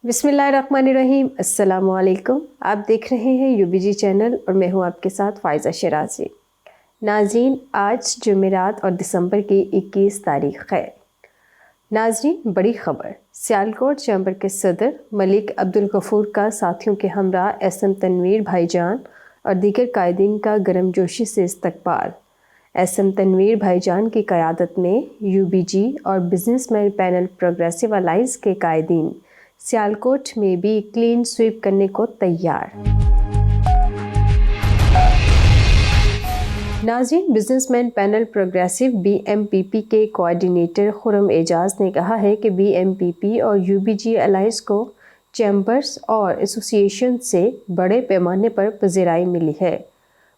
بسم اللہ الرحمن الرحیم، السلام علیکم۔ آپ دیکھ رہے ہیں UBG چینل اور میں ہوں آپ کے ساتھ فائزہ شیرازی۔ ناظرین، آج جمعرات اور دسمبر کی 21 تاریخ ہے۔ ناظرین، بڑی خبر، سیالکوٹ چیمبر کے صدر ملک عبدالغفور کا ساتھیوں کے ہمراہ SM تنویر بھائی جان اور دیگر قائدین کا گرم جوشی سے استقبال۔ SM تنویر بھائی جان کی قیادت میں UBG اور business man panel progressive alliance کے قائدین سیالکوٹ میں بھی کلین سویپ کرنے کو تیار۔ ناظرین، business man panel progressive BMPP کے کوآرڈینیٹر خرم اعجاز نے کہا ہے کہ BMPP اور UBG الائنس کو چیمبرز اور ایسوسی ایشن سے بڑے پیمانے پر پذیرائی ملی ہے۔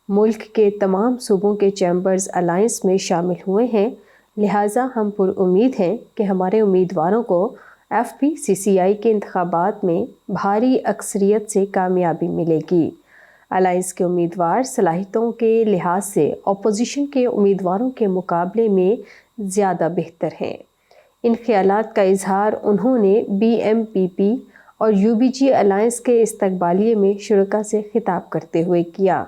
ملک کے تمام صوبوں کے چیمبرز الائنس میں شامل ہوئے ہیں، لہٰذا ہم پر امید ہیں کہ ہمارے امیدواروں کو FPCCI کے انتخابات میں بھاری اکثریت سے کامیابی ملے گی۔ الائنس کے امیدوار صلاحیتوں کے لحاظ سے اپوزیشن کے امیدواروں کے مقابلے میں زیادہ بہتر ہیں۔ ان خیالات کا اظہار انہوں نے BMPP اور UBG الائنس کے استقبالیے میں شرکاء سے خطاب کرتے ہوئے کیا۔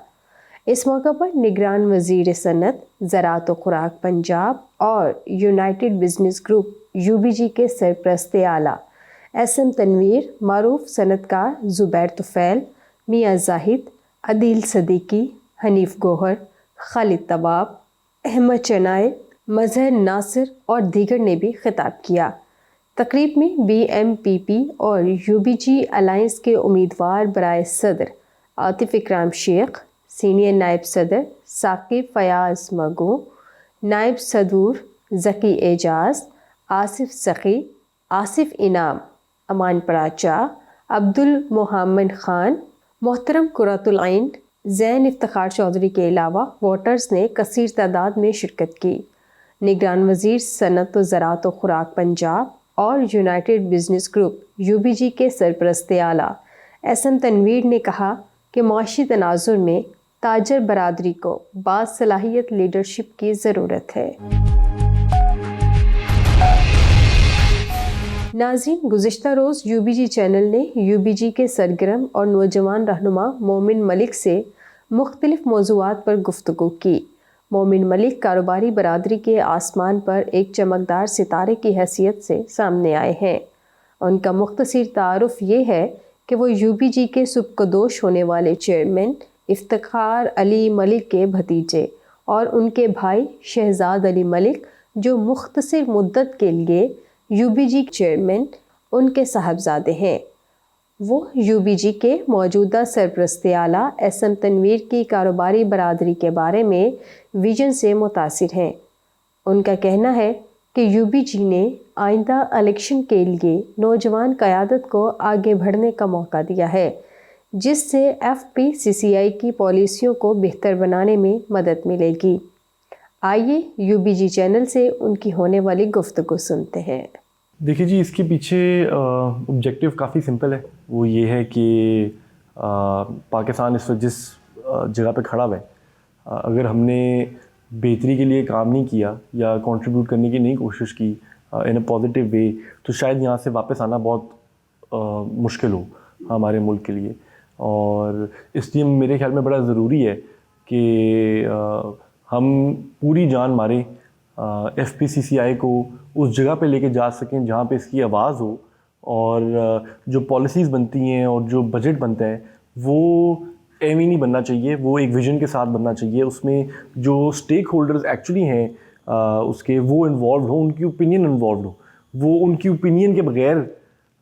اس موقع پر نگران وزیر صنعت، زراعت و خوراک پنجاب اور یونائیٹڈ بزنس گروپ UBG کے سرپرست اعلیٰ SM تنویر، معروف صنعت کار زبیر طفیل، میاں زاہد، عدیل صدیقی، حنیف گوہر، خالد طباب، احمد چنائے، مظہر ناصر اور دیگر نے بھی خطاب کیا۔ تقریب میں BMPP اور UBG الائنس کے امیدوار برائے صدر عاطف اکرام شیخ، سینئر نائب صدر ثاقب فیاض مگو، نائب صدور ذکی اعجاز، آصف سخی، آصف انعام، امان پراچا، عبدالمحمد خان، محترم قرۃ العین، زین افتخار چودھری کے علاوہ ووٹرز نے کثیر تعداد میں شرکت کی۔ نگران وزیر صنعت و زراعت و خوراک پنجاب اور یونائیٹڈ بزنس گروپ UBG کے سرپرست اعلیٰ SM تنویر نے کہا کہ معاشی تناظر میں تاجر برادری کو باصلاحیت لیڈرشپ کی ضرورت ہے۔ ناظرین، گزشتہ روز UBG چینل نے UBG کے سرگرم اور نوجوان رہنما مومن ملک سے مختلف موضوعات پر گفتگو کی۔ مومن ملک کاروباری برادری کے آسمان پر ایک چمکدار ستارے کی حیثیت سے سامنے آئے ہیں۔ ان کا مختصر تعارف یہ ہے کہ وہ UBG کے سبکدوش ہونے والے چیئرمین افتخار علی ملک کے بھتیجے اور ان کے بھائی شہزاد علی ملک، جو مختصر مدت کے لیے UBG چیئرمین ان کے صاحبزادے ہیں۔ وہ UBG کے موجودہ سرپرست اعلیٰ SM تنویر کی کاروباری برادری کے بارے میں ویژن سے متاثر ہیں۔ ان کا کہنا ہے کہ UBG نے آئندہ الیکشن کے لیے نوجوان قیادت کو آگے بڑھنے کا موقع دیا ہے، جس سے FPCCI کی پالیسیوں کو بہتر بنانے میں مدد ملے گی۔ آئیے UBG چینل سے ان کی ہونے والی گفتگو سنتے ہیں۔ دیکھیے جی، اس کے پیچھے آبجیکٹیو کافی سمپل ہے۔ وہ یہ ہے کہ پاکستان اس وقت جس جگہ پہ کھڑا ہے، اگر ہم نے بہتری کے لیے کام نہیں کیا یا کنٹریبیوٹ کرنے کی نہیں کوشش کی ان اے پازیٹیو وے، تو شاید یہاں سے واپس آنا بہت مشکل ہو ہمارے ملک کے لیے۔ اور اس لیے میرے خیال میں بڑا ضروری ہے کہ ہم پوری جان ماریں FPCCI کو اس جگہ پہ لے کے جا سکیں جہاں پہ اس کی آواز ہو، اور جو پالیسیز بنتی ہیں اور جو بجٹ بنتا ہے وہ ایویں نہیں بننا چاہیے، وہ ایک ویژن کے ساتھ بننا چاہیے۔ اس میں جو اسٹیک ہولڈرز ایکچولی ہیں اس کے، وہ انوالوڈ ہوں، ان کی اوپینین انوالوڈ ہو، وہ ان کی اوپینین کے بغیر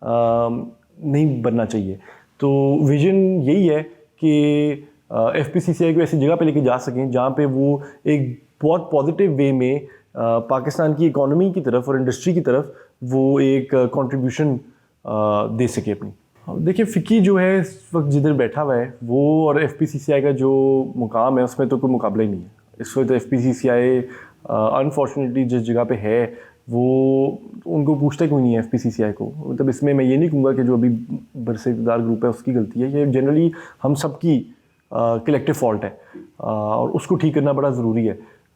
نہیں بننا چاہیے۔ تو ویژن یہی ہے کہ FPCCI کو ایسی جگہ پہ لے کے جا سکیں جہاں پہ وہ ایک بہت پازیٹیو وے میں پاکستان کی اکانومی کی طرف اور انڈسٹری کی طرف وہ ایک کنٹریبیوشن دے سکے اپنی۔ دیکھیے، فکی جو ہے اس وقت جدھر بیٹھا ہوا ہے وہ اور FPCCI کا جو مقام ہے اس میں تو کوئی مقابلہ ہی نہیں ہے۔ اس وقت FPCCI انفارچونیٹلی جس جگہ پہ ہے وہ ان کو پوچھتا کیوں نہیں ہے FPCCI کو۔ مطلب اس میں میں یہ نہیں کہوں گا کہ جو ابھی برسر اقتدار گروپ ہے اس کی غلطی ہے، یہ جنرلی ہم سب کی کلیکٹیو فالٹ ہے اور اس کو ٹھیک کرنا بڑا ضروری ہے۔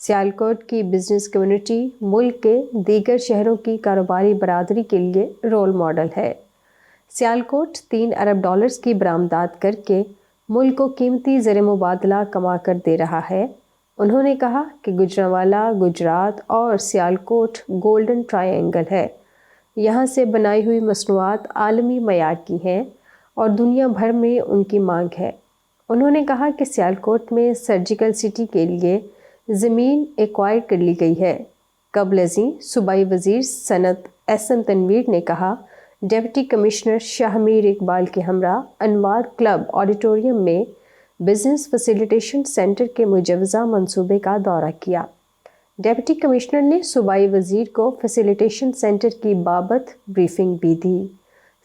سیالکوٹ کی بزنس کمیونٹی ملک کے دیگر شہروں کی کاروباری برادری کے لیے رول ماڈل ہے۔ سیالکوٹ 3 ارب ڈالرز کی برآمدات کر کے ملک کو قیمتی زر مبادلہ کما کر دے رہا ہے۔ انہوں نے کہا کہ گوجرانوالہ گجرات اور سیالکوٹ گولڈن ٹرائی اینگل ہے۔ یہاں سے بنائی ہوئی مصنوعات عالمی معیار کی ہیں اور دنیا بھر میں ان کی مانگ ہے۔ انہوں نے کہا کہ سیالکوٹ میں سرجیکل سٹی کے لیے زمین ایکوائر کر لی گئی ہے۔ قبل ازیں صوبائی وزیر صنعت ایس ایم تنویر نے کہا ڈپٹی کمشنر شاہ میر اقبال کے ہمراہ انوار کلب آڈیٹوریم میں بزنس فیسیلیٹیشن سینٹر کے مجوزہ منصوبے کا دورہ کیا۔ ڈپٹی کمشنر نے صوبائی وزیر کو فیسیلیٹیشن سینٹر کی بابت بریفنگ بھی دی۔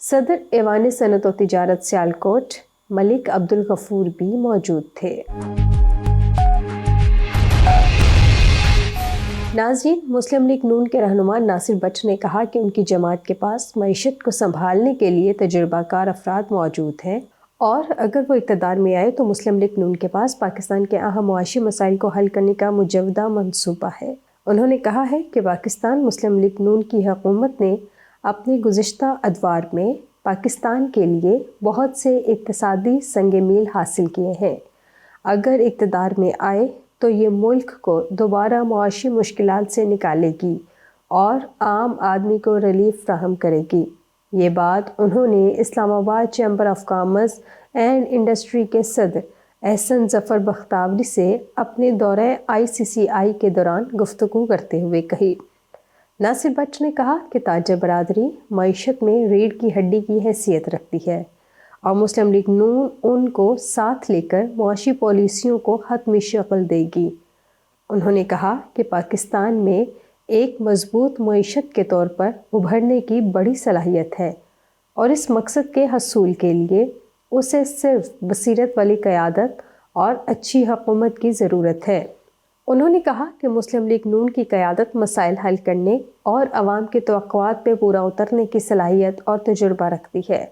صدر ایوان صنعت و تجارت سیالکوٹ ملک عبدالغفور بھی موجود تھے۔ ناظرین، مسلم لیگ نون کے رہنما ناصر بٹ نے کہا کہ ان کی جماعت کے پاس معیشت کو سنبھالنے کے لیے تجربہ کار افراد موجود ہیں اور اگر وہ اقتدار میں آئے تو مسلم لیگ نون کے پاس پاکستان کے اہم معاشی مسائل کو حل کرنے کا مجودہ منصوبہ ہے۔ انہوں نے کہا ہے کہ پاکستان مسلم لیگ نون کی حکومت نے اپنے گزشتہ ادوار میں پاکستان کے لیے بہت سے اقتصادی سنگ میل حاصل کیے ہیں۔ اگر اقتدار میں آئے تو یہ ملک کو دوبارہ معاشی مشکلات سے نکالے گی اور عام آدمی کو ریلیف فراہم کرے گی۔ یہ بات انہوں نے اسلام آباد chamber of commerce and industry کے صدر احسن ظفر بختاوری سے اپنے دورہ ICCI کے دوران گفتگو کرتے ہوئے کہی۔ ناصر بٹ نے کہا کہ تاجر برادری معیشت میں ریڑھ کی ہڈی کی حیثیت رکھتی ہے اور مسلم لیگ نون ان کو ساتھ لے کر معاشی پالیسیوں کو حتمی شکل دے گی۔ انہوں نے کہا کہ پاکستان میں ایک مضبوط معیشت کے طور پر ابھرنے کی بڑی صلاحیت ہے اور اس مقصد کے حصول کے لیے اسے صرف بصیرت والی قیادت اور اچھی حکومت کی ضرورت ہے۔ انہوں نے کہا کہ مسلم لیگ نون کی قیادت مسائل حل کرنے اور عوام کے توقعات پہ پورا اترنے کی صلاحیت اور تجربہ رکھتی ہے۔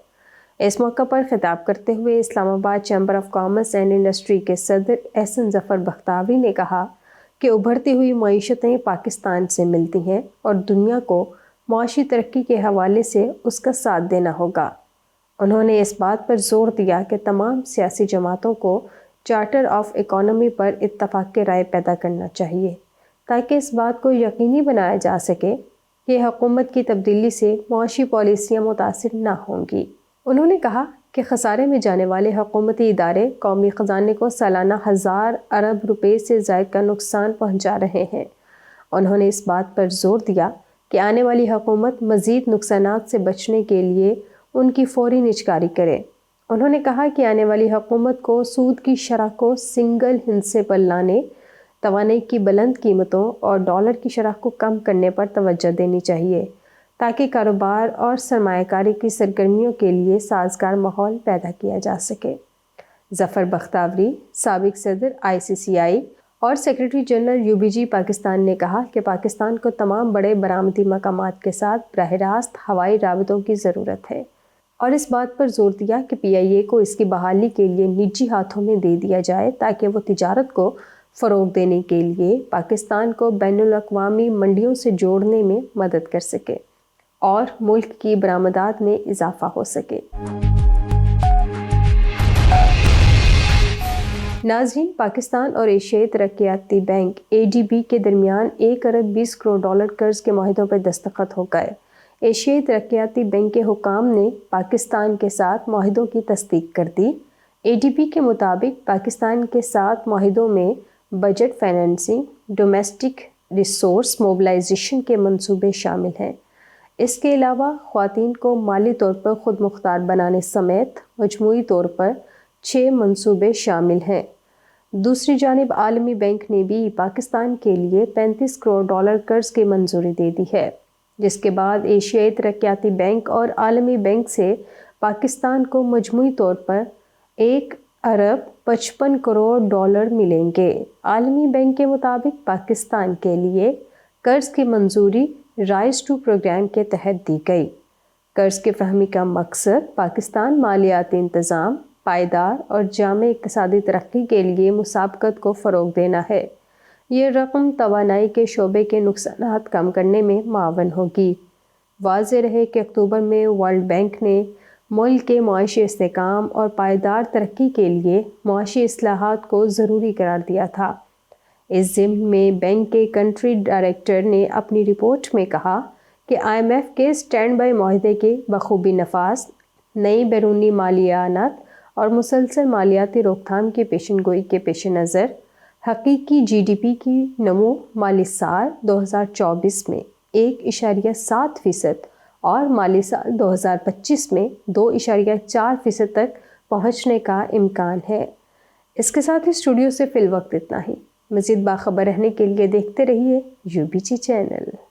اس موقع پر خطاب کرتے ہوئے اسلام آباد chamber of commerce and industry کے صدر احسن ظفر بختاوری نے کہا کہ ابھرتی ہوئی معیشتیں پاکستان سے ملتی ہیں اور دنیا کو معاشی ترقی کے حوالے سے اس کا ساتھ دینا ہوگا۔ انہوں نے اس بات پر زور دیا کہ تمام سیاسی جماعتوں کو چارٹر آف اکانومی پر اتفاق رائے پیدا کرنا چاہیے تاکہ اس بات کو یقینی بنایا جا سکے کہ حکومت کی تبدیلی سے معاشی پالیسیاں متاثر نہ ہوں گی۔ انہوں نے کہا کہ خسارے میں جانے والے حکومتی ادارے قومی خزانے کو سالانہ 1000 ارب روپے سے زائد کا نقصان پہنچا رہے ہیں۔ انہوں نے اس بات پر زور دیا کہ آنے والی حکومت مزید نقصانات سے بچنے کے لیے ان کی فوری نجکاری کرے۔ انہوں نے کہا کہ آنے والی حکومت کو سود کی شرح کو سنگل ہندسے پر لانے، توانائی کی بلند قیمتوں اور ڈالر کی شرح کو کم کرنے پر توجہ دینی چاہیے تاکہ کاروبار اور سرمایہ کاری کی سرگرمیوں کے لیے سازگار ماحول پیدا کیا جا سکے۔ ظفر بختاوری، سابق صدر ICCI اور سیکرٹری جنرل UBG پاکستان نے کہا کہ پاکستان کو تمام بڑے برآمدی مقامات کے ساتھ براہ راست ہوائی رابطوں کی ضرورت ہے اور اس بات پر زور دیا کہ PIA کو اس کی بحالی کے لیے نجی ہاتھوں میں دے دیا جائے تاکہ وہ تجارت کو فروغ دینے کے لیے پاکستان کو بین الاقوامی منڈیوں سے جوڑنے میں مدد کر سکے اور ملک کی برآمدات میں اضافہ ہو سکے۔ ناظرین، پاکستان اور ایشیائی ترقیاتی بینک ADB کے درمیان 1 ارب 20 کروڑ ڈالر قرض کے معاہدوں پر دستخط ہو گئے۔ ایشیائی ترقیاتی بینک کے حکام نے پاکستان کے ساتھ معاہدوں کی تصدیق کر دی۔ ADB کے مطابق پاکستان کے ساتھ معاہدوں میں budget financing, domestic resource mobilisation کے منصوبے شامل ہیں۔ اس کے علاوہ خواتین کو مالی طور پر خود مختار بنانے سمیت مجموعی طور پر 6 منصوبے شامل ہیں۔ دوسری جانب عالمی بینک نے بھی پاکستان کے لیے 35 کروڑ ڈالر قرض کی منظوری دے دی ہے، جس کے بعد ایشیائی ترقیاتی بینک اور عالمی بینک سے پاکستان کو مجموعی طور پر 1 ارب 55 کروڑ ڈالر ملیں گے۔ عالمی بینک کے مطابق پاکستان کے لیے قرض کی منظوری رائز ٹو پروگرام کے تحت دی گئی۔ قرض کی فراہمی کا مقصد پاکستان مالیاتی انتظام، پائیدار اور جامع اقتصادی ترقی کے لیے مسابقت کو فروغ دینا ہے۔ یہ رقم توانائی کے شعبے کے نقصانات کم کرنے میں معاون ہوگی۔ واضح رہے کہ اکتوبر میں ورلڈ بینک نے ملک کے معاشی استحکام اور پائیدار ترقی کے لیے معاشی اصلاحات کو ضروری قرار دیا تھا۔ اس ضمن میں بینک کے کنٹری ڈائریکٹر نے اپنی رپورٹ میں کہا کہ IMF کے اسٹینڈ بائی معاہدے کے بخوبی نفاذ، نئی بیرونی مالی اعانت اور مسلسل مالیاتی روک تھام کی پیشن گوئی کے پیش نظر حقیقی GDP کی نمو مالی سال 2024 میں 1.7% اور مالی سال 2025 میں 2.4% تک پہنچنے کا امکان ہے۔ اس کے ساتھ ہی اسٹوڈیو سے فی الوقت اتنا ہی۔ مزید باخبر رہنے کے لیے دیکھتے رہیے UBG چینل۔